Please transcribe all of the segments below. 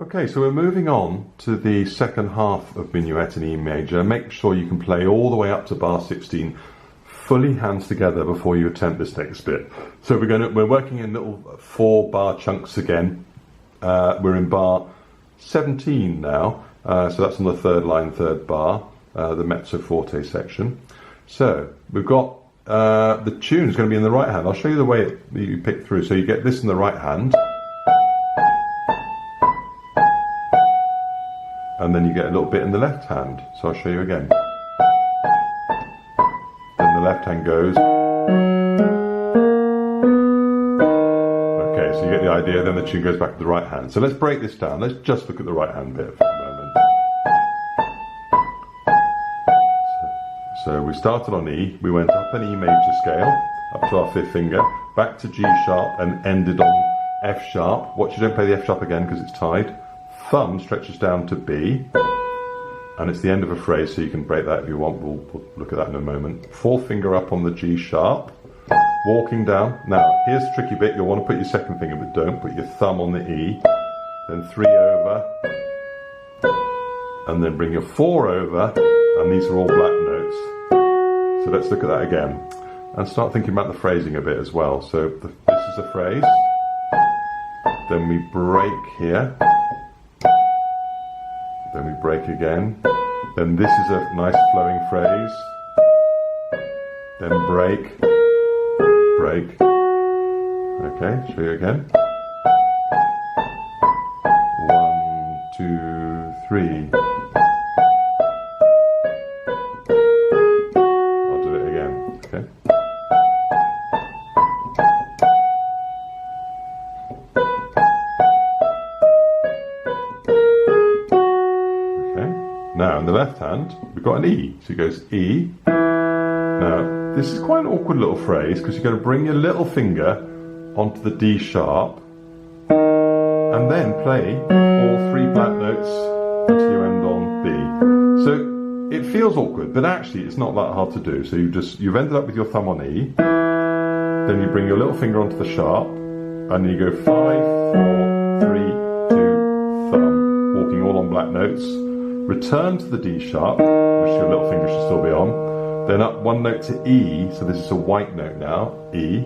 Okay, so we're moving on to the second half of Minuet in E major. Make sure you can play all the way up to bar 16, fully hands together before you attempt this next bit. So we're working in little 4-bar chunks again. We're in bar 17 now, so that's on the third line, third bar, the mezzo forte section. So we've got the tune is going to be in the right hand. I'll show you the way you pick through. So you get this in the right hand. And then you get a little bit in the left hand. So I'll show you again. Then the left hand goes. Okay, so you get the idea. Then the tune goes back to the right hand. So let's break this down. Let's just look at the right hand bit for a moment. So we started on E. We went up an E major scale, up to our 5th finger, back to G sharp, and ended on F sharp. Watch you don't play the F sharp again because it's tied. Thumb stretches down to B, and it's the end of a phrase, so you can break that if you want. We'll look at that in a moment. 4th finger up on the G sharp, walking down. Now, here's the tricky bit. You'll want to put your 2nd finger, but don't. Put your thumb on the E, then 3 over, and then bring your 4 over, and these are all black notes. So let's look at that again, and start thinking about the phrasing a bit as well. So this is a phrase, then we break here, then we break again, then this is a nice flowing phrase, then break, break. Okay, show you again. 1, 2, 3. I'll do it again, okay? Now, in the left hand, we've got an E. So it goes E. Now, this is quite an awkward little phrase because you've got to bring your little finger onto the D sharp and then play all 3 black notes until you end on B. So it feels awkward, but actually it's not that hard to do. So you've ended up with your thumb on E, then you bring your little finger onto the sharp, and then you go 5, 4, 3, 2, thumb, walking all on black notes. Return to the D sharp, which your little finger should still be on, then up 1 note to E, so this is a white note now, E,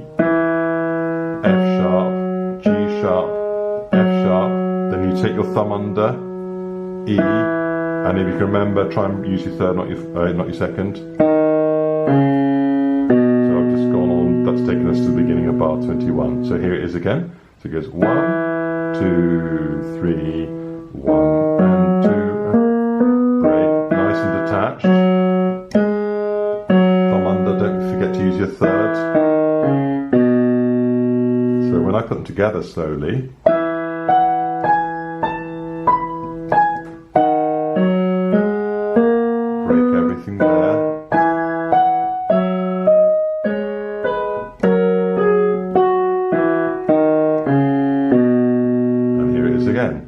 F sharp, G sharp, F sharp, then you take your thumb under, E, and if you can remember, try and use your 3rd, not your 2nd. So I've just gone on, that's taken us to the beginning of bar 21. So here it is again, so it goes 1, 2, 3, 1 and 2. Nice and detached. Thumb under, don't forget to use your 3rd. So when I put them together slowly, break everything there. And here it is again.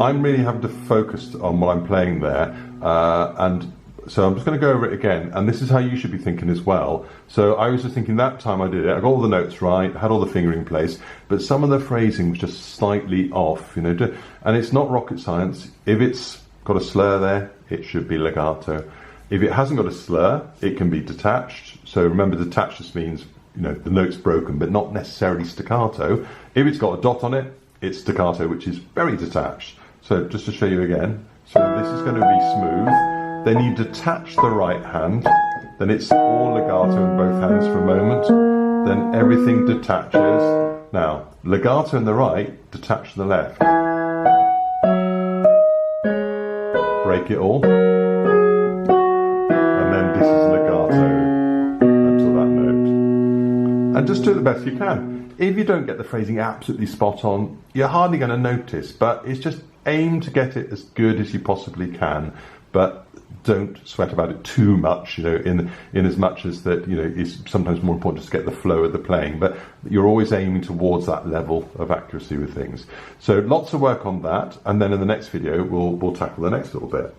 I'm really having to focus on what I'm playing there, and so I'm just going to go over it again, and this is how you should be thinking as well. So I was just thinking that time I did it, I got all the notes right, had all the fingering in place, but some of the phrasing was just slightly off, you know, and it's not rocket science. If it's got a slur there, it should be legato. If it hasn't got a slur, it can be detached. So remember, detached just means, you know, the note's broken, but not necessarily staccato. If it's got a dot on it, it's staccato, which is very detached. So just to show you again, so this is going to be smooth, then you detach the right hand, then it's all legato in both hands for a moment, then everything detaches. Now, legato in the right, detach the left. Break it all, and then this is legato until that note. And just do it the best you can. if you don't get the phrasing absolutely spot on, you're hardly going to notice, but it's just aim to get it as good as you possibly can, but don't sweat about it too much, in as much as that, it's sometimes more important just to get the flow of the playing, but you're always aiming towards that level of accuracy with things. So lots of work on that, and then in the next video we'll tackle the next little bit.